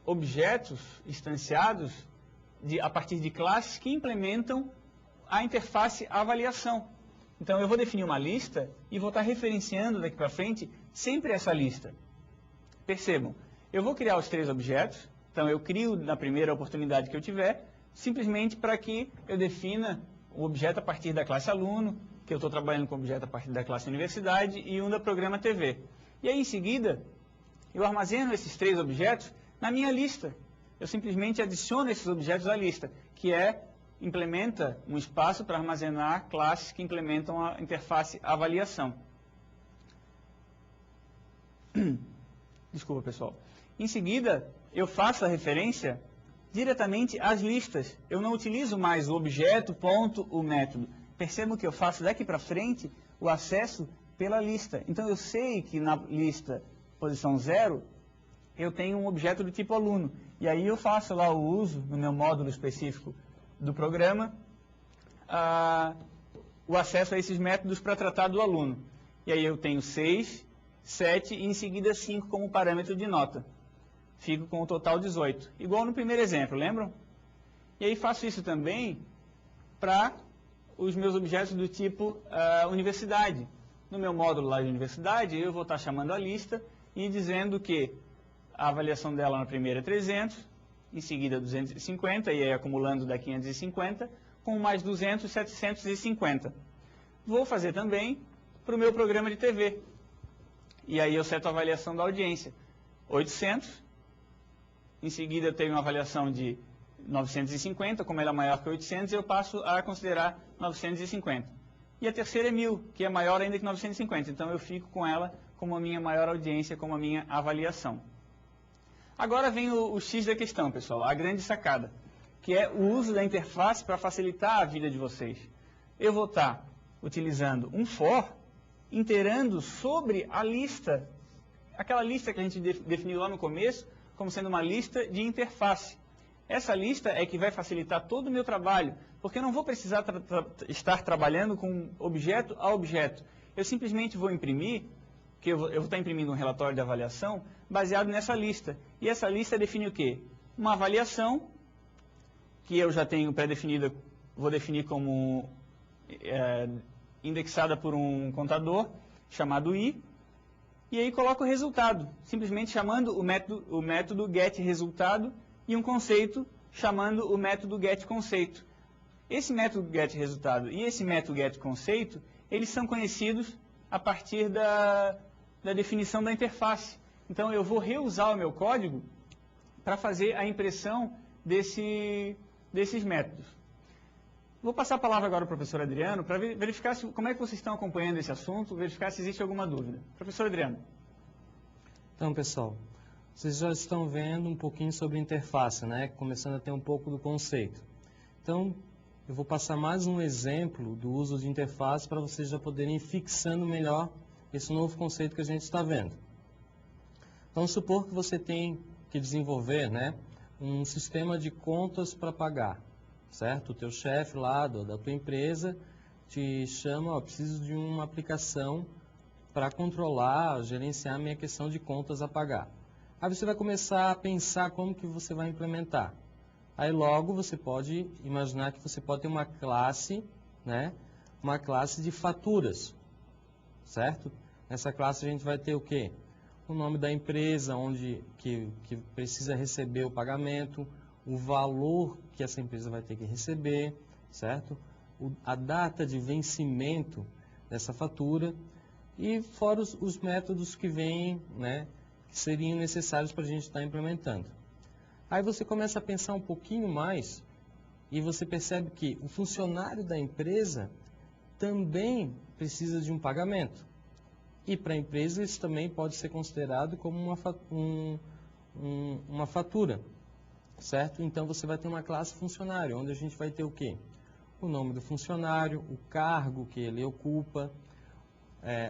Speaker 1: objetos instanciados a partir de classes que implementam a interface avaliação. Então, eu vou definir uma lista e vou estar referenciando daqui para frente sempre essa lista. Percebam, eu vou criar os 3 objetos, então eu crio na primeira oportunidade que eu tiver, simplesmente para que eu defina o objeto a partir da classe aluno, que eu estou trabalhando com o objeto a partir da classe universidade, e um da programa TV. E aí, em seguida, eu armazeno esses 3 objetos na minha lista. Eu simplesmente adiciono esses objetos à lista, que implementa um espaço para armazenar classes que implementam a interface avaliação. Desculpa, pessoal. Em seguida, eu faço a referência diretamente às listas. Eu não utilizo mais o objeto, ponto, o método. Percebam que eu faço daqui para frente o acesso pela lista. Então, eu sei que na lista posição 0, eu tenho um objeto do tipo aluno. E aí eu faço lá o uso, no meu módulo específico do programa, o acesso a esses métodos para tratar do aluno. E aí eu tenho 6, 7 e em seguida 5 como parâmetro de nota. Fico com o total 18. Igual no primeiro exemplo, lembram? E aí faço isso também para os meus objetos do tipo universidade. No meu módulo lá de universidade, eu vou estar chamando a lista e dizendo que a avaliação dela na primeira é 300, em seguida 250, e aí acumulando da 550, com mais 200, 750. Vou fazer também para o meu programa de TV. E aí eu seto a avaliação da audiência. 800, em seguida eu tenho uma avaliação de 950, como ela é maior que 800, eu passo a considerar 950. E a terceira é 1000, que é maior ainda que 950, então eu fico com ela como a minha maior audiência, como a minha avaliação. Agora vem o X da questão, pessoal, a grande sacada, que é o uso da interface para facilitar a vida de vocês. Eu vou estar utilizando um for, iterando sobre a lista, aquela lista que a gente definiu lá no começo, como sendo uma lista de interface. Essa lista é que vai facilitar todo o meu trabalho, porque eu não vou precisar estar trabalhando com objeto a objeto. Eu simplesmente vou imprimir, que eu vou estar imprimindo um relatório de avaliação baseado nessa lista. E essa lista define o quê? Uma avaliação, que eu já tenho pré-definida, vou definir como indexada por um contador, chamado i, e aí coloco o resultado, simplesmente chamando o método getResultado e um conceito chamando o método getConceito. Esse método getResultado e esse método getConceito, eles são conhecidos a partir da definição da interface. Então, eu vou reusar o meu código para fazer a impressão desses métodos. Vou passar a palavra agora ao professor Adriano para verificar como é que vocês estão acompanhando esse assunto, verificar se existe alguma dúvida. Professor Adriano.
Speaker 2: Então, pessoal, vocês já estão vendo um pouquinho sobre interface, né? Começando a ter um pouco do conceito. Então, eu vou passar mais um exemplo do uso de interface para vocês já poderem ir fixando melhor esse novo conceito que a gente está vendo. Vamos supor que você tem que desenvolver, né, um sistema de contas para pagar, certo? O teu chefe lá da tua empresa te chama, preciso de uma aplicação para controlar, gerenciar a minha questão de contas a pagar. Aí você vai começar a pensar como que você vai implementar. Aí logo você pode imaginar que você pode ter uma classe, né? Uma classe de faturas, certo? Nessa classe a gente vai ter o quê? O nome da empresa, que precisa receber o pagamento, o valor que essa empresa vai ter que receber, certo? A data de vencimento dessa fatura e fora os métodos que vêm, né, que seriam necessários para a gente estar implementando. Aí você começa a pensar um pouquinho mais e você percebe que o funcionário da empresa também precisa de um pagamento. E para a empresa isso também pode ser considerado como uma fatura, certo? Então você vai ter uma classe funcionário, onde a gente vai ter o quê? O nome do funcionário, o cargo que ele ocupa,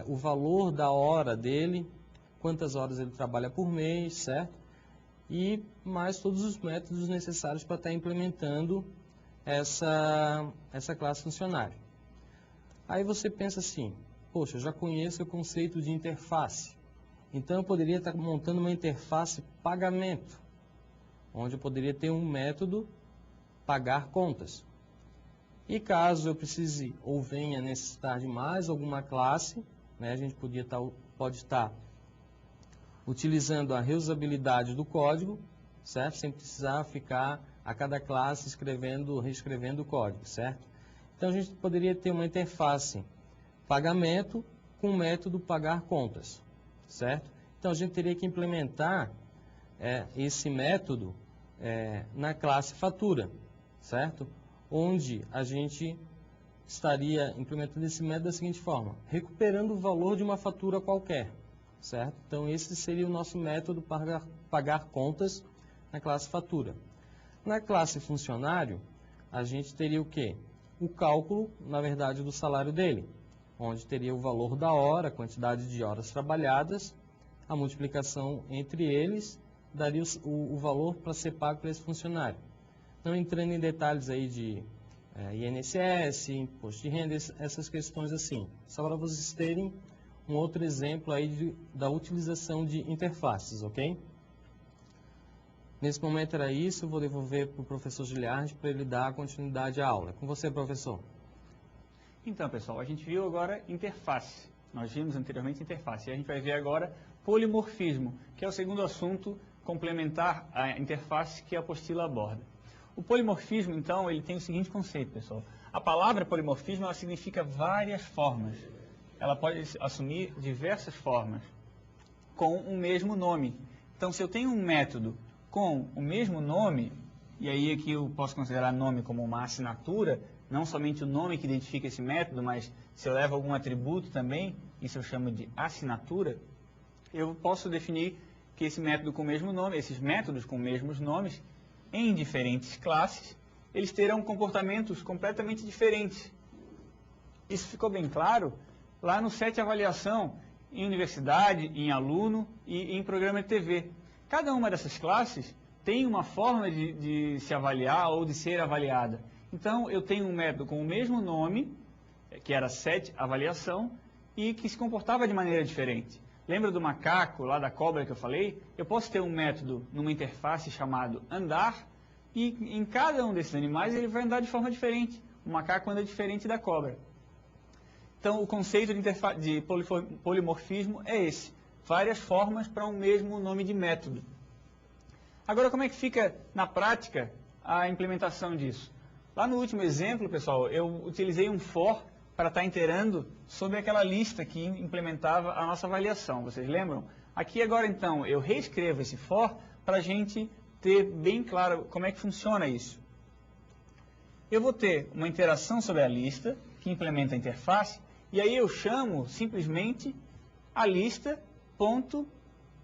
Speaker 2: o valor da hora dele, quantas horas ele trabalha por mês, certo? E mais todos os métodos necessários para estar implementando essa classe funcionário. Aí você pensa assim, poxa, eu já conheço o conceito de interface, então eu poderia estar montando uma interface pagamento, onde eu poderia ter um método pagar contas. E caso eu precise ou venha necessitar de mais alguma classe, né, a gente pode estar utilizando a reusabilidade do código, certo? Sem precisar ficar a cada classe reescrevendo o código, certo? Então a gente poderia ter uma interface pagamento com o método pagar contas, certo? Então a gente teria que implementar esse método na classe fatura, certo? Onde a gente estaria implementando esse método da seguinte forma, recuperando o valor de uma fatura qualquer, certo? Então esse seria o nosso método para pagar contas na classe fatura. Na classe funcionário, a gente teria o quê? O cálculo, na verdade, do salário dele, onde teria o valor da hora, a quantidade de horas trabalhadas, a multiplicação entre eles, daria o valor para ser pago para esse funcionário. Não entrando em detalhes aí de INSS, imposto de renda, essas questões assim. Só para vocês terem um outro exemplo aí da utilização de interfaces, ok? Nesse momento era isso, eu vou devolver para o professor Giliardi para ele dar continuidade à aula. Com você, professor.
Speaker 1: Então, pessoal, a gente viu agora interface. Nós vimos anteriormente interface. E a gente vai ver agora polimorfismo, que é o segundo assunto complementar à interface que a apostila aborda. O polimorfismo, então, ele tem o seguinte conceito, pessoal. A palavra polimorfismo, ela significa várias formas. Ela pode assumir diversas formas com o mesmo nome. Então, se eu tenho um método com o mesmo nome, e aí aqui eu posso considerar nome como uma assinatura, não somente o nome que identifica esse método, mas se eu levo algum atributo também, isso eu chamo de assinatura, eu posso definir que esse método com o mesmo nome, esses métodos com mesmos nomes, em diferentes classes, eles terão comportamentos completamente diferentes. Isso ficou bem claro lá no set avaliação, em universidade, em aluno e em programa de TV. Cada uma dessas classes tem uma forma de se avaliar ou de ser avaliada. Então, eu tenho um método com o mesmo nome, que era set avaliação, e que se comportava de maneira diferente. Lembra do macaco, lá da cobra que eu falei? Eu posso ter um método numa interface chamado andar, e em cada um desses animais ele vai andar de forma diferente. O macaco anda diferente da cobra. Então, o conceito de polimorfismo é esse. Várias formas para um mesmo nome de método. Agora, como é que fica na prática a implementação disso? Lá no último exemplo, pessoal, eu utilizei um for para estar inteirando sobre aquela lista que implementava a nossa avaliação. Vocês lembram? Aqui agora, então, eu reescrevo esse for para a gente ter bem claro como é que funciona isso. Eu vou ter uma interação sobre a lista, que implementa a interface, e aí eu chamo simplesmente a lista, ponto,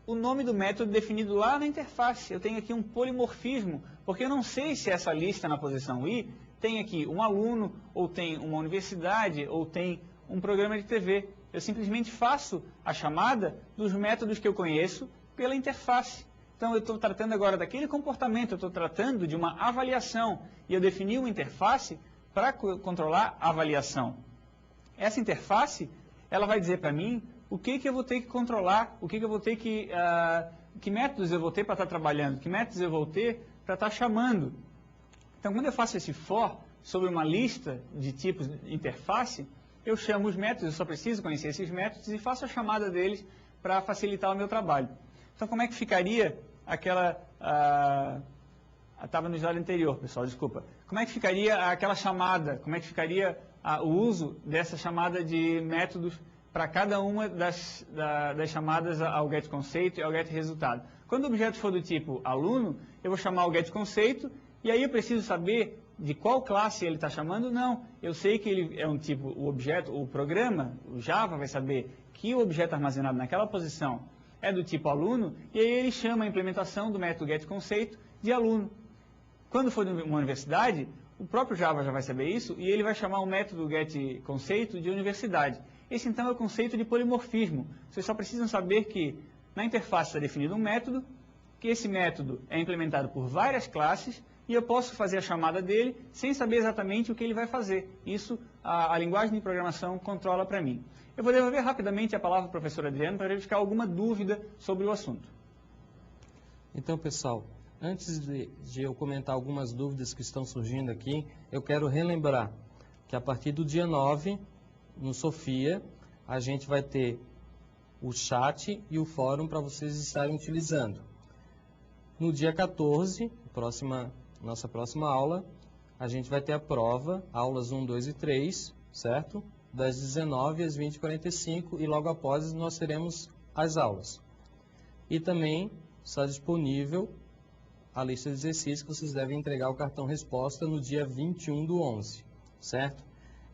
Speaker 1: o nome do método definido lá na interface. Eu tenho aqui um polimorfismo, porque eu não sei se essa lista na posição I tem aqui um aluno, ou tem uma universidade, ou tem um programa de TV. Eu simplesmente faço a chamada dos métodos que eu conheço pela interface. Então, eu estou tratando agora daquele comportamento, eu estou tratando de uma avaliação, e eu defini uma interface para controlar a avaliação. Essa interface, ela vai dizer para mim o que eu vou ter que controlar, o que eu vou ter que métodos eu vou ter para estar trabalhando, que métodos eu vou ter para estar chamando. Então, quando eu faço esse for sobre uma lista de tipos de interface, eu chamo os métodos, eu só preciso conhecer esses métodos e faço a chamada deles para facilitar o meu trabalho. Então, como é que ficaria aquela... Estava no slide anterior, pessoal, desculpa. Como é que ficaria aquela chamada? Como é que ficaria o uso dessa chamada de métodos para cada uma das chamadas ao getConceito e ao getResultado? Quando o objeto for do tipo aluno, eu vou chamar o getConceito e aí eu preciso saber de qual classe ele está chamando? Não, eu sei que ele é um tipo, o objeto, o programa, o Java vai saber que o objeto armazenado naquela posição é do tipo aluno, e aí ele chama a implementação do método getConceito de aluno. Quando for uma universidade, o próprio Java já vai saber isso, e ele vai chamar o método getConceito de universidade. Esse então é o conceito de polimorfismo. Vocês só precisam saber que na interface está definido um método, que esse método é implementado por várias classes, e eu posso fazer a chamada dele sem saber exatamente o que ele vai fazer. Isso a linguagem de programação controla para mim. Eu vou devolver rapidamente a palavra ao professor Adriano para verificar alguma dúvida sobre o assunto.
Speaker 2: Então, pessoal, antes de eu comentar algumas dúvidas que estão surgindo aqui, eu quero relembrar que a partir do dia 9, no Sofia, a gente vai ter o chat e o fórum para vocês estarem utilizando. No dia 14, nossa próxima aula, a gente vai ter a prova, aulas 1, 2 e 3, certo? Das 19 às 20h45 e logo após nós teremos as aulas. E também está disponível a lista de exercícios que vocês devem entregar o cartão resposta no dia 21/11, certo?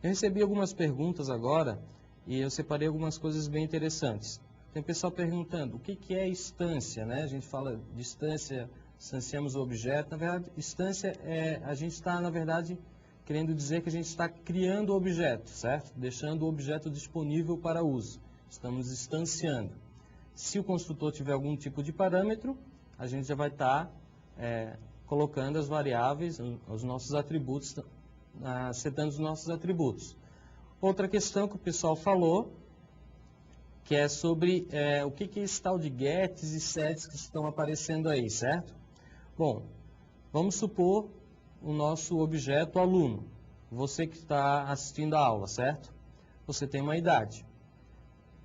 Speaker 2: Eu recebi algumas perguntas agora e eu separei algumas coisas bem interessantes. Tem pessoal perguntando o que é instância, né? A gente fala de instância, instanciamos o objeto. Na verdade, instância a gente está, na verdade, querendo dizer que a gente está criando o objeto, certo? Deixando o objeto disponível para uso. Estamos instanciando. Se o construtor tiver algum tipo de parâmetro, a gente já vai estar colocando as variáveis, os nossos atributos, setando os nossos atributos. Outra questão que o pessoal falou, que é sobre o que é esse tal de gets e sets que estão aparecendo aí, certo? Bom, vamos supor o nosso objeto aluno, você que está assistindo a aula, certo? Você tem uma idade.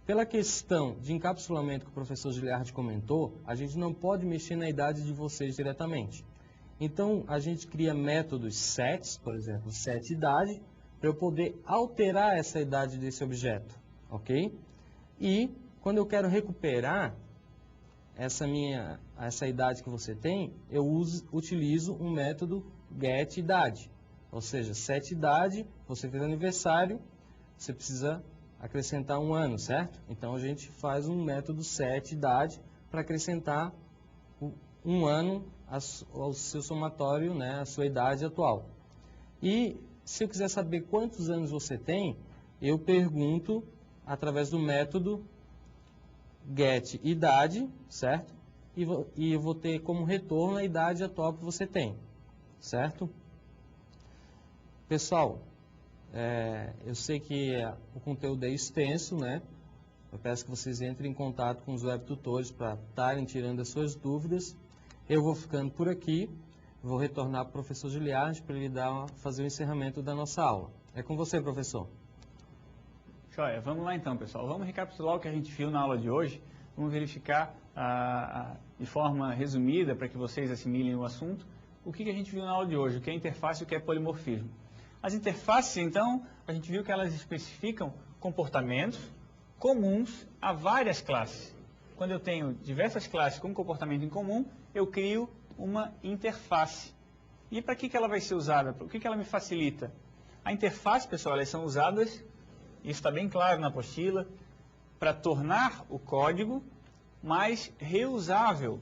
Speaker 2: Pela questão de encapsulamento que o professor Giliardi comentou, a gente não pode mexer na idade de vocês diretamente. Então, a gente cria métodos sets, por exemplo, set idade, para eu poder alterar essa idade desse objeto, ok? E, quando eu quero recuperar essa idade que você tem, eu utilizo um método getIdade. Ou seja, setIdade, você fez aniversário, você precisa acrescentar um ano, certo? Então a gente faz um método setIdade para acrescentar um ano ao seu somatório, né, a sua idade atual. E se eu quiser saber quantos anos você tem, eu pergunto através do método getIdade, certo? E eu vou ter como retorno a idade atual que você tem, certo? Pessoal, eu sei que o conteúdo é extenso, né? Eu peço que vocês entrem em contato com os webtutores para estarem tirando as suas dúvidas. Eu vou ficando por aqui, vou retornar para o professor Giliardi para ele fazer o encerramento da nossa aula. É com você, professor.
Speaker 1: Joia, vamos lá então, pessoal. Vamos recapitular o que a gente viu na aula de hoje. Vamos verificar de forma resumida, para que vocês assimilem o assunto, o que a gente viu na aula de hoje, o que é interface e o que é polimorfismo. As interfaces, então, a gente viu que elas especificam comportamentos comuns a várias classes. Quando eu tenho diversas classes com comportamento em comum, eu crio uma interface. E para que ela vai ser usada? O que ela me facilita? A interface, pessoal, elas são usadas, isso está bem claro na apostila, para tornar o código mais reusável.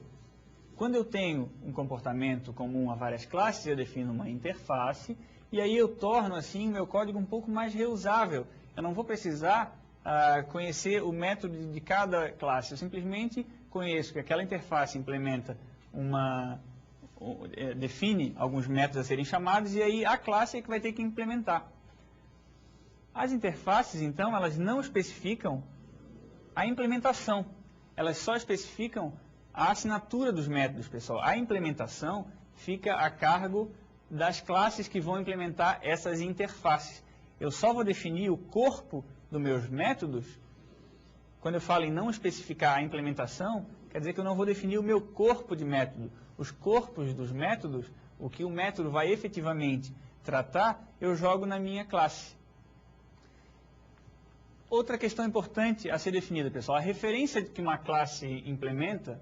Speaker 1: Quando eu tenho um comportamento comum a várias classes, eu defino uma interface, e aí eu torno, assim, o meu código um pouco mais reusável. Eu não vou precisar conhecer o método de cada classe, eu simplesmente conheço que aquela interface implementa define alguns métodos a serem chamados, e aí a classe é que vai ter que implementar. As interfaces, então, elas não especificam a implementação. Elas só especificam a assinatura dos métodos, pessoal. A implementação fica a cargo das classes que vão implementar essas interfaces. Eu só vou definir o corpo dos meus métodos. Quando eu falo em não especificar a implementação, quer dizer que eu não vou definir o meu corpo de método. Os corpos dos métodos, o que o método vai efetivamente tratar, eu jogo na minha classe. Outra questão importante a ser definida, pessoal, a referência que uma classe implementa,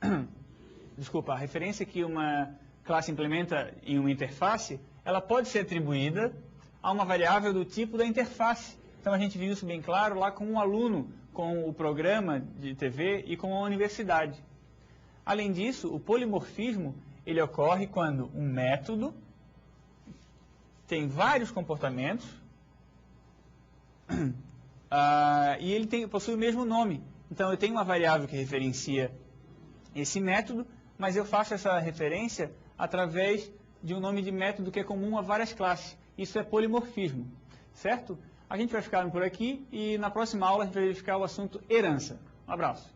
Speaker 1: a referência que uma classe implementa em uma interface, ela pode ser atribuída a uma variável do tipo da interface. Então a gente viu isso bem claro lá com um aluno, com o programa de TV e com a universidade. Além disso, o polimorfismo ele ocorre quando um método tem vários comportamentos e ele possui o mesmo nome. Então eu tenho uma variável que referencia esse método, mas eu faço essa referência através de um nome de método que é comum a várias classes. Isso é polimorfismo, certo? A gente vai ficar por aqui e na próxima aula a gente vai verificar o assunto herança. Um abraço.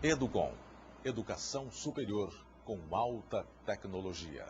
Speaker 3: Educom, educação superior com alta tecnologia.